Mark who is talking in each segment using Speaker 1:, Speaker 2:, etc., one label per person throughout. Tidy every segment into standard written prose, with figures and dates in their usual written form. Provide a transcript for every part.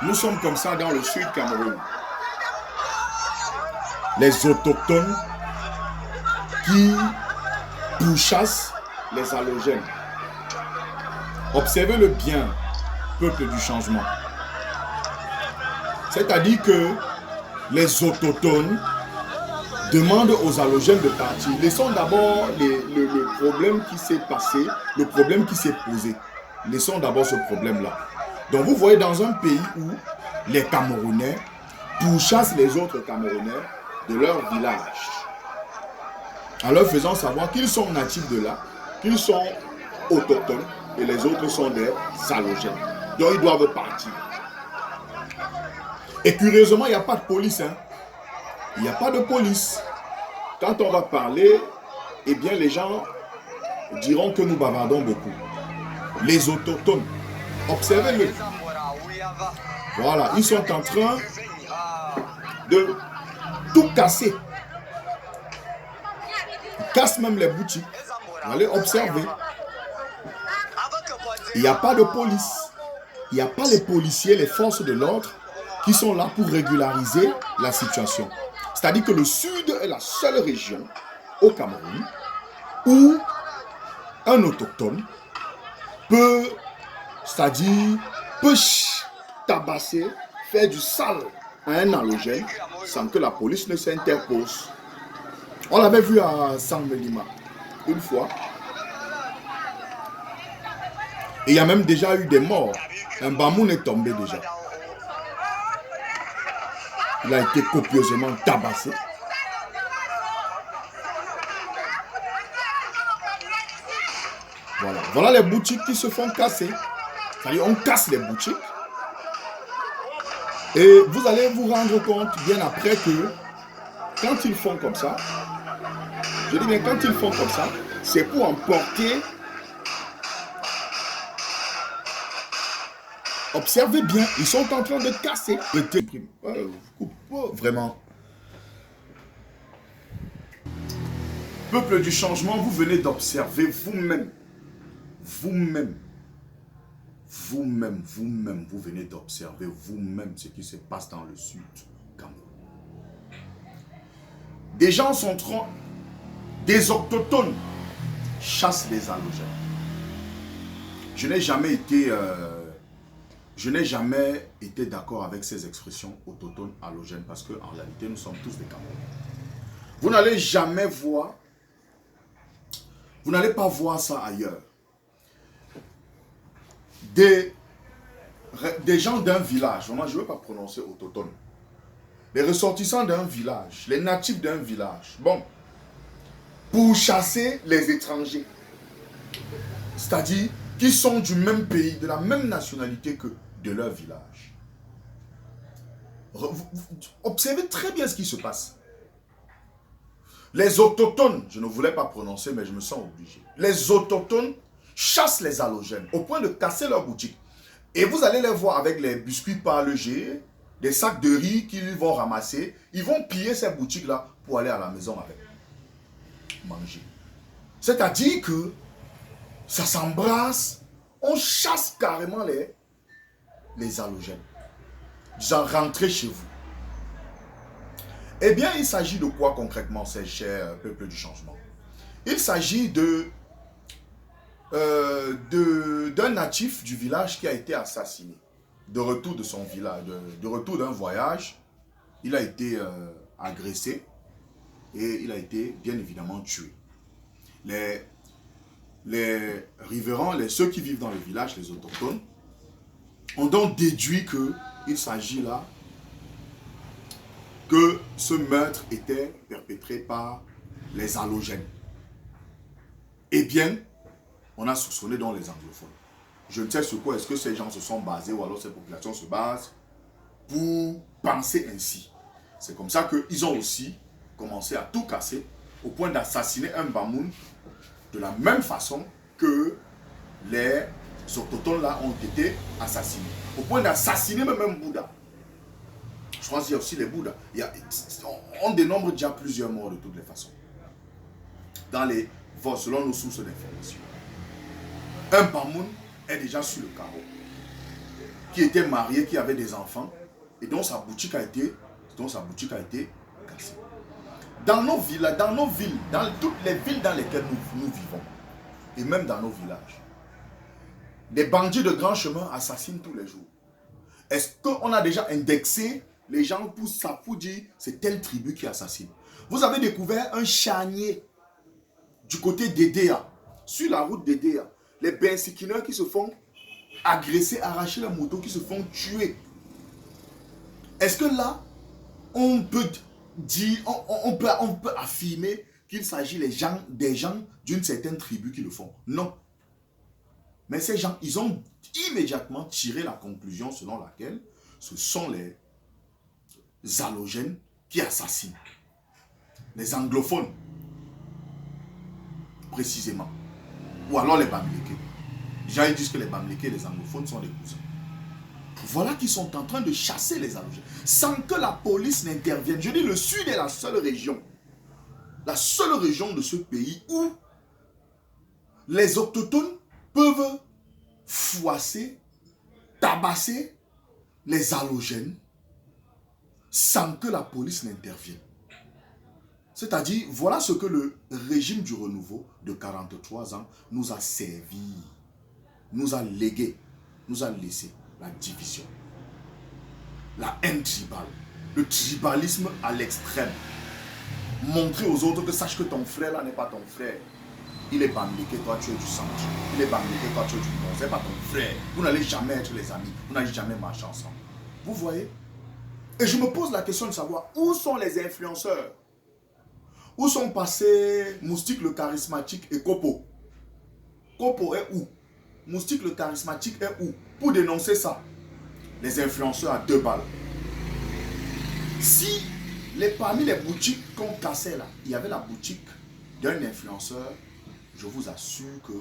Speaker 1: Nous sommes comme ça dans le sud Cameroun. Les autochtones qui pourchassent les halogènes. Observez-le bien, peuple du changement. C'est-à-dire que les autochtones demandent aux halogènes de partir. Laissons d'abord le problème qui s'est passé, le problème qui s'est posé. Laissons d'abord ce problème-là. Donc vous voyez dans un pays où les Camerounais pourchassent les autres Camerounais de leur village, en leur faisant savoir qu'ils sont natifs de là, qu'ils sont autochtones et les autres sont des halogènes. Donc ils doivent partir. Et curieusement, il n'y a pas de police. Hein? Il n'y a pas de police. Quand on va parler, eh bien les gens diront que nous bavardons beaucoup. Les autochtones, observez-le. Voilà, ils sont en train de tout casser. Ils cassent même les boutiques. Allez observer. Il n'y a pas de police. Il n'y a pas les policiers, les forces de l'ordre qui sont là pour régulariser la situation. C'est-à-dire que le sud est la seule région au Cameroun où un autochtone peut, c'est-à-dire, peut tabasser, faire du sale à un halogène sans que la police ne s'interpose. On l'avait vu à Sangbelima une fois. Et il y a même déjà eu des morts. Un bamoun est tombé déjà. Il a été copieusement tabassé. Voilà. Voilà les boutiques qui se font casser. C'est-à-dire on casse les boutiques. Et vous allez vous rendre compte bien après que quand ils font comme ça, je dis bien quand ils font comme ça, c'est pour emporter. Observez bien, ils sont en train de casser. Vraiment. Peuple du changement, vous venez d'observer vous-même. Vous-même, vous venez d'observer vous-même ce qui se passe dans le sud Cameroun. Des gens sont trop, des autochtones chassent les halogènes. Je n'ai jamais été d'accord avec ces expressions autochtones halogènes parce qu'en réalité nous sommes tous des Camerounais. Vous n'allez jamais voir, vous n'allez pas voir ça ailleurs. Des gens d'un village, moi je ne veux pas prononcer autochtone, les ressortissants d'un village, les natifs d'un village, bon, pour chasser les étrangers, c'est-à-dire qui sont du même pays, de la même nationalité que de leur village. Observez très bien ce qui se passe. Les autochtones, je ne voulais pas prononcer, mais je me sens obligé. Les autochtones chassent les halogènes au point de casser leurs boutiques. Et vous allez les voir avec les biscuits parlégés, des sacs de riz qu'ils vont ramasser. Ils vont piller ces boutiques-là pour aller à la maison avec. Manger. C'est-à-dire que ça s'embrasse. On chasse carrément les halogènes. Disant, rentrez chez vous. Eh bien, il s'agit de quoi concrètement, ces chers peuples du changement? Il s'agit d'un natif du village qui a été assassiné. De retour de son village, de retour d'un voyage, il a été agressé et il a été bien évidemment tué. Les riverains, ceux qui vivent dans le village, les autochtones, ont donc déduit qu'il s'agit là que ce meurtre était perpétré par les halogènes. Eh bien, on a soupçonné donc les anglophones. Je ne sais sur quoi est-ce que ces gens se sont basés ou alors ces populations se basent pour penser ainsi. C'est comme ça qu'ils ont aussi commencé à tout casser au point d'assassiner un Bamoun de la même façon que les autochtones là ont été assassinés. Au point d'assassiner même un Bouddha. Je pense qu'il y a aussi les Bouddhas. On dénombre déjà plusieurs morts de toutes les façons. Selon nos sources d'information. Un Bamoun est déjà sur le carreau. qui était marié, qui avait des enfants, et dont sa boutique a été cassée. Dans nos villes, dans toutes les villes dans lesquelles nous vivons, et même dans nos villages, des bandits de grand chemin assassinent tous les jours. Est-ce qu'on a déjà indexé les gens pour dire c'est telle tribu qui assassine? Vous avez découvert un charnier du côté d'Edea, sur la route d'Edea, les bensikineurs qui se font agresser, arracher la moto, qui se font tuer. Est-ce que là, on peut dire, on peut affirmer qu'il s'agit des gens d'une certaine tribu qui le font? Non. Mais ces gens, ils ont immédiatement tiré la conclusion selon laquelle ce sont les halogènes qui assassinent. Les anglophones, précisément. Ou alors les Bamileke. Déjà, ils disent que les Bamileke et les anglophones sont des cousins. Voilà qu'ils sont en train de chasser les halogènes, sans que la police n'intervienne. Je dis, le sud est la seule région de ce pays où les autochtones peuvent fouasser, tabasser les halogènes sans que la police n'intervienne. C'est-à-dire, voilà ce que le régime du renouveau de 43 ans nous a servi, nous a légué, nous a laissé la division, la haine tribale, le tribalisme à l'extrême. Montrer aux autres que sache que ton frère là n'est pas ton frère. Il est Bamileke, toi tu es du centre. Il est Bamileke, toi tu es du nord. C'est pas ton frère. Vous n'allez jamais être les amis. Vous n'allez jamais marcher ensemble. Vous voyez? Et je me pose la question de savoir où sont les influenceurs? Où sont passés Moustique le charismatique et Kopo? Kopo est où? Moustique le charismatique est où? Pour dénoncer ça. Les influenceurs à 2 balles. Si parmi les boutiques qu'on cassait là, il y avait la boutique d'un influenceur, je vous assure que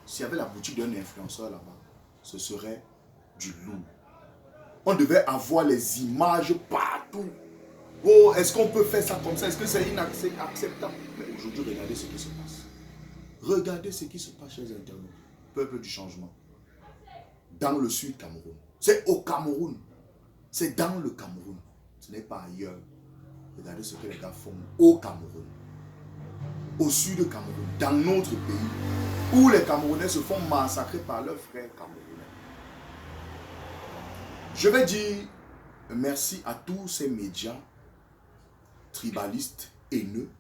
Speaker 1: s'il y avait la boutique d'un influenceur là-bas, ce serait du lourd. On devait avoir les images partout. Oh, est-ce qu'on peut faire ça comme ça? Est-ce que c'est inacceptable? Mais aujourd'hui, regardez ce qui se passe. Regardez ce qui se passe chez les internautes. Peuple du changement. Dans le sud Cameroun. C'est au Cameroun. C'est dans le Cameroun. Ce n'est pas ailleurs. Regardez ce que les gars font au Cameroun. Au sud du Cameroun. Dans notre pays. Où les Camerounais se font massacrer par leurs frères camerounais. Je vais dire merci à tous ces médias tribalistes, haineux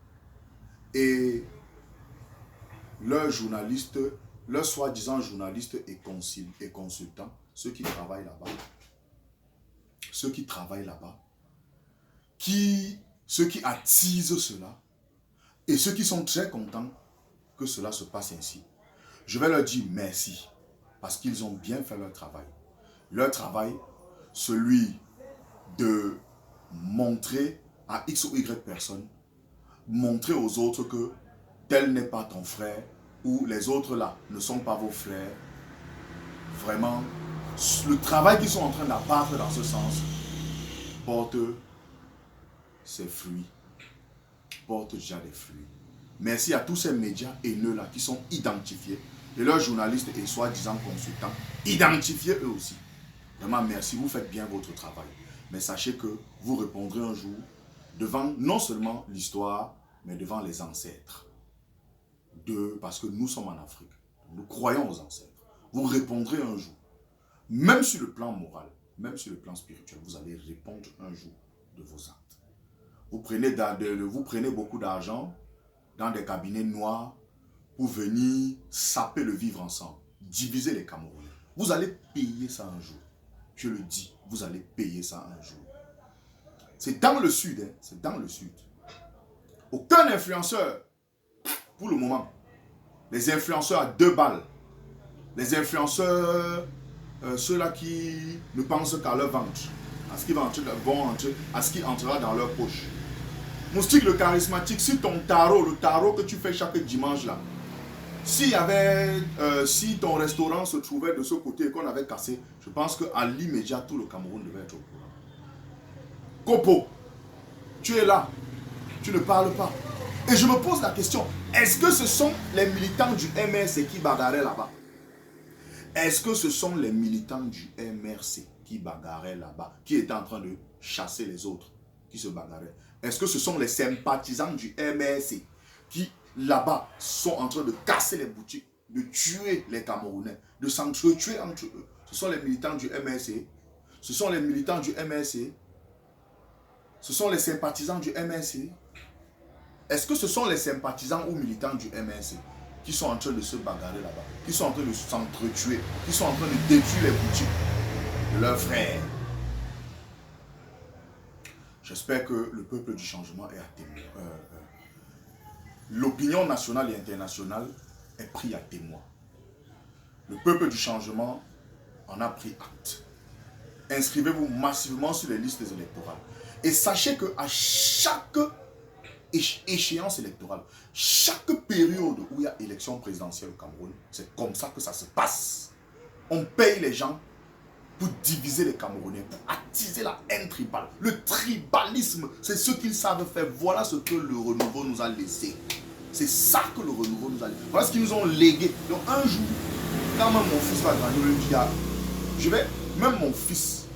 Speaker 1: et leurs journalistes, leurs soi-disant journalistes et consultants, ceux qui travaillent là-bas, ceux qui attisent cela et ceux qui sont très contents que cela se passe ainsi. Je vais leur dire merci parce qu'ils ont bien fait leur travail. Leur travail, celui de montrer à X ou Y personne, montrer aux autres que tel n'est pas ton frère ou les autres là ne sont pas vos frères. Vraiment, le travail qu'ils sont en train d'abattre dans ce sens porte ses fruits, porte déjà des fruits. Merci à tous ces médias haineux là qui sont identifiés et leurs journalistes et soi-disant consultants identifiés eux aussi. Vraiment merci, vous faites bien votre travail. Mais sachez que vous répondrez un jour devant non seulement l'histoire, mais devant les ancêtres. Parce que nous sommes en Afrique. Nous croyons aux ancêtres. Vous répondrez un jour. Même sur le plan moral, même sur le plan spirituel, vous allez répondre un jour de vos actes. Vous prenez beaucoup d'argent dans des cabinets noirs pour venir saper le vivre ensemble, diviser les Camerounais. Vous allez payer ça un jour. Je le dis, vous allez payer ça un jour. C'est dans le sud, hein, c'est dans le sud. Aucun influenceur, pour le moment, les influenceurs à 2 balles, les influenceurs, ceux-là qui ne pensent qu'à leur ventre, à ce qui entrera dans leur poche. Moustique le charismatique, si ton tarot, le tarot que tu fais chaque dimanche là, si ton restaurant se trouvait de ce côté et qu'on avait cassé, je pense qu'à l'immédiat, tout le Cameroun devait être au courant. Kopo, tu es là, tu ne parles pas. Et je me pose la question, est-ce que ce sont les militants du MS qui bagarraient là-bas? Est-ce que ce sont les militants du MRC qui bagarraient là-bas, qui étaient en train de chasser les autres, qui se bagarraient? Est-ce que ce sont les sympathisants du MRC qui, là-bas, sont en train de casser les boutiques, de tuer les Camerounais, de s'entretuer entre eux? Ce sont les militants du MRC? Ce sont les militants du MRC? Ce sont les sympathisants du MRC? Est-ce que ce sont les sympathisants ou militants du MRC qui sont en train de se bagarrer là-bas, qui sont en train de s'entretuer, qui sont en train de détruire les boutiques de leurs frères? J'espère que le peuple du changement est à témoin. L'opinion nationale et internationale est prise à témoin. Le peuple du changement en a pris acte. Inscrivez-vous massivement sur les listes électorales. Et sachez qu'à chaque échéance électorale, chaque période où il y a élection présidentielle au Cameroun, c'est comme ça que ça se passe. On paye les gens pour diviser les Camerounais, pour attiser la haine tribale. Le tribalisme, c'est ce qu'ils savent faire. Voilà ce que le renouveau nous a laissé. C'est ça que le renouveau nous a laissé. Voilà ce qu'ils nous ont légué. Donc un jour, quand même mon fils va grandir, même mon fils,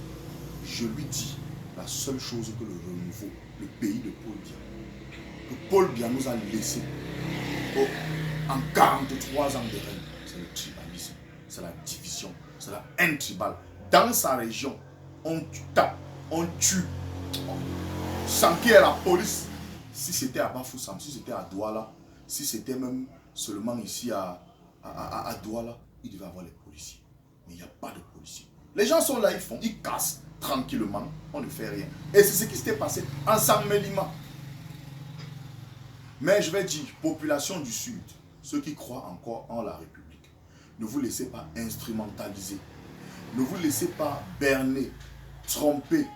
Speaker 1: je lui dis la seule chose que le renouveau, le pays de Paul Biya, que Paul Biya nous a laissé en 43 ans de règne, c'est le tribalisme, c'est la division, c'est la haine tribale. Dans sa région, on tape, on tue, sans qu'il y ait la police. Si c'était à Bafoussam, si c'était à Douala, si c'était même seulement ici à Douala, il devait y avoir les policiers. Mais il n'y a pas de policiers. Les gens sont là, ils cassent tranquillement, on ne fait rien. Et c'est ce qui s'était passé en Saint-Mélima. Mais je vais dire, population du Sud, ceux qui croient encore en la République, ne vous laissez pas instrumentaliser. Ne vous laissez pas berner, tromper,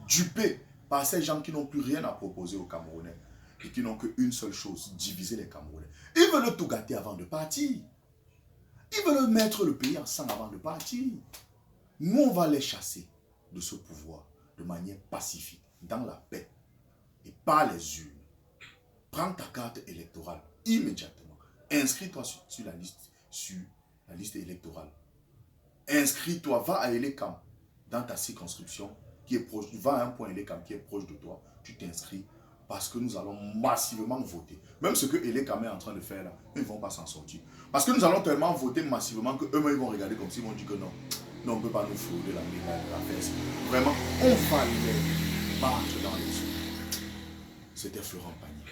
Speaker 1: duper par ces gens qui n'ont plus rien à proposer aux Camerounais et qui n'ont qu'une seule chose, diviser les Camerounais. Ils veulent tout gâter avant de partir. Ils veulent mettre le pays en sang avant de partir. Nous, on va les chasser de ce pouvoir de manière pacifique, dans la paix et par les urnes. Prends ta carte électorale immédiatement. Inscris-toi sur la liste électorale. Inscris-toi, va à Elekam, dans ta circonscription qui est proche, va à un point Elekam qui est proche de toi, tu t'inscris parce que nous allons massivement voter. Même ce que Elekam est en train de faire là, ils ne vont pas s'en sortir. Parce que nous allons tellement voter massivement qu'eux-mêmes vont regarder comme s'ils vont dire que non, on ne peut pas nous frauder la fesse. Vraiment, on va les battre dans les yeux. C'était Florent Pagny.